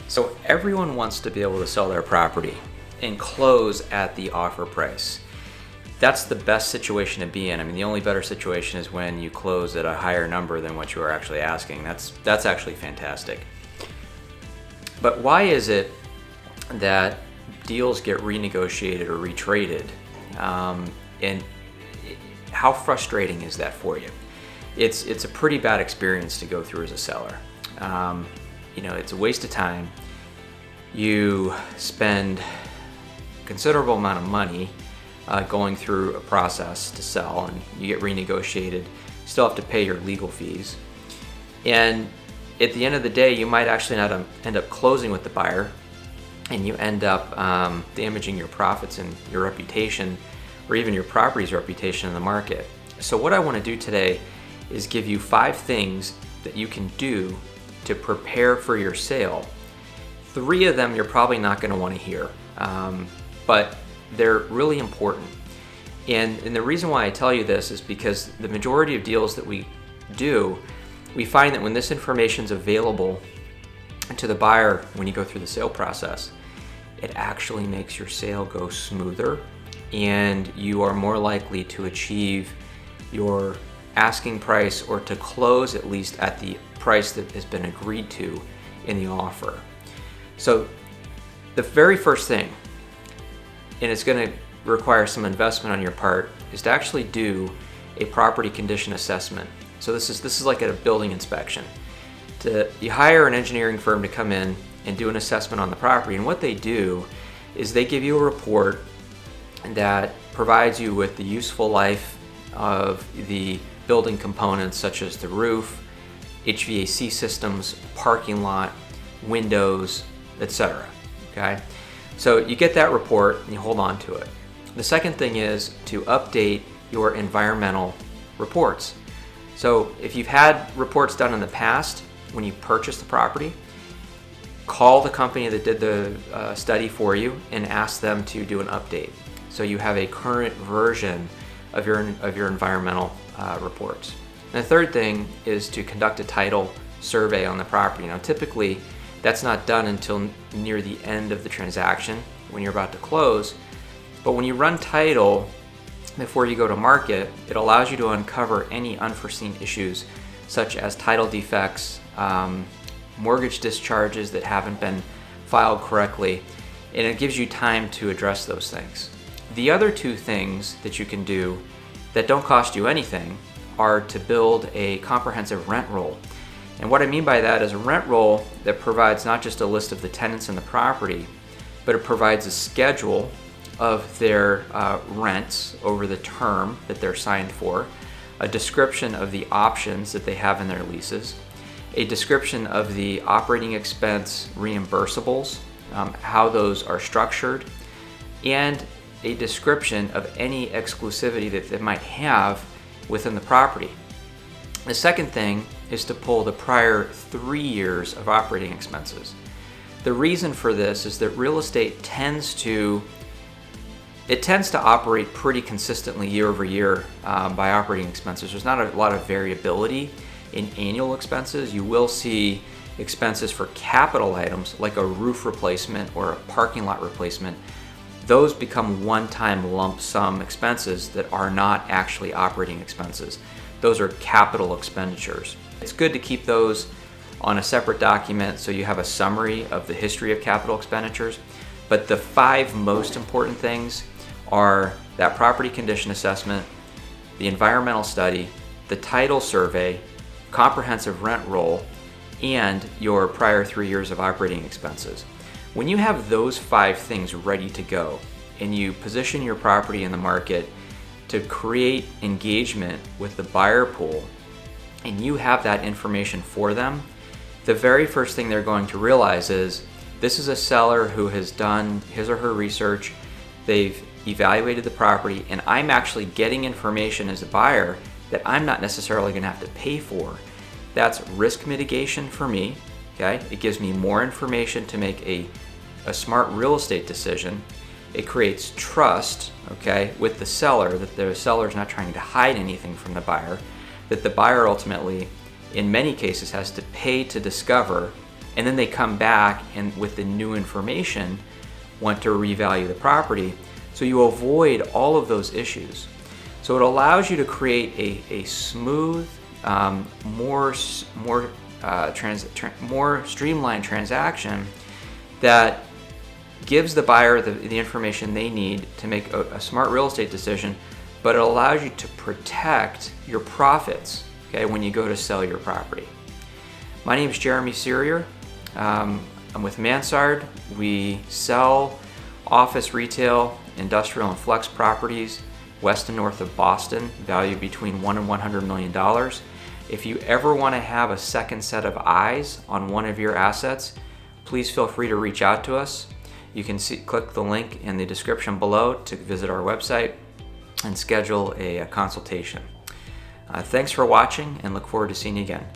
So everyone wants to be able to sell their property and close at the offer price. That's the best situation to be in. I mean, the only better situation is when you close at a higher number than what you are actually asking. That's actually fantastic. But why is it that deals get renegotiated or retraded? And how frustrating is that for you? It's a pretty bad experience to go through as a seller. It's a waste of time. You spend a considerable amount of money going through a process to sell, and you get renegotiated. You still have to pay your legal fees. And at the end of the day, you might actually not end up closing with the buyer, and you end up damaging your profits and your reputation, or even your property's reputation in the market. So what I want to do today is give you 5 things that you can do to prepare for your sale. 3 of them you're probably not going to want to hear, but they're really important. And the reason why I tell you this is because the majority of deals that we do, we find that when this information is available to the buyer when you go through the sale process, it actually makes your sale go smoother, and you are more likely to achieve your asking price, or to close at least at the price that has been agreed to in the offer. So the very first thing, and it's going to require some investment on your part, is to actually do a property condition assessment. So this is like at a building inspection. You hire an engineering firm to come in and do an assessment on the property, and what they do is they give you a report that provides you with the useful life of the building components, such as the roof, HVAC systems, parking lot, windows, etc. Okay? So you get that report and you hold on to it. The second thing is to update your environmental reports. So if you've had reports done in the past when you purchased the property, call the company that did the study for you and ask them to do an update, so you have a current version of your environmental reports. And the third thing is to conduct a title survey on the property. Now, typically, that's not done until near the end of the transaction when you're about to close. But when you run title before you go to market, it allows you to uncover any unforeseen issues, such as title defects, mortgage discharges that haven't been filed correctly, and it gives you time to address those things. The other 2 things that you can do that don't cost you anything are to build a comprehensive rent roll. And what I mean by that is a rent roll that provides not just a list of the tenants in the property, but it provides a schedule of their rents over the term that they're signed for, a description of the options that they have in their leases, a description of the operating expense reimbursables, how those are structured, and a description of any exclusivity that they might have within the property. The second thing is to pull the prior 3 years of operating expenses. The reason for this is that real estate tends to operate pretty consistently year over year by operating expenses. There's not a lot of variability in annual expenses. You will see expenses for capital items like a roof replacement or a parking lot replacement. Those become one-time lump sum expenses that are not actually operating expenses. Those are capital expenditures. It's good to keep those on a separate document so you have a summary of the history of capital expenditures. But the 5 most important things are that property condition assessment, the environmental study, the title survey, comprehensive rent roll, and your prior 3 years of operating expenses. When you have those 5 things ready to go and you position your property in the market to create engagement with the buyer pool, and you have that information for them, the very first thing they're going to realize is this is a seller who has done his or her research, they've evaluated the property, and I'm actually getting information as a buyer that I'm not necessarily going to have to pay for. That's risk mitigation for me. Okay, it gives me more information to make a smart real estate decision. It creates trust, okay, with the seller, that the seller is not trying to hide anything from the buyer, that the buyer ultimately in many cases has to pay to discover, and then they come back and with the new information want to revalue the property. So you avoid all of those issues. So it allows you to create a smooth, more streamlined transaction that gives the buyer the information they need to make a smart real estate decision, but it allows you to protect your profits, okay, when you go to sell your property. My name is Jeremy Serrier. I'm with Mansard. We sell office, retail, industrial, and flex properties west and north of Boston, valued between $1 and $100 million. If you ever want to have a second set of eyes on one of your assets, please feel free to reach out to us. You can click the link in the description below to visit our website and schedule a consultation. Thanks for watching, and look forward to seeing you again.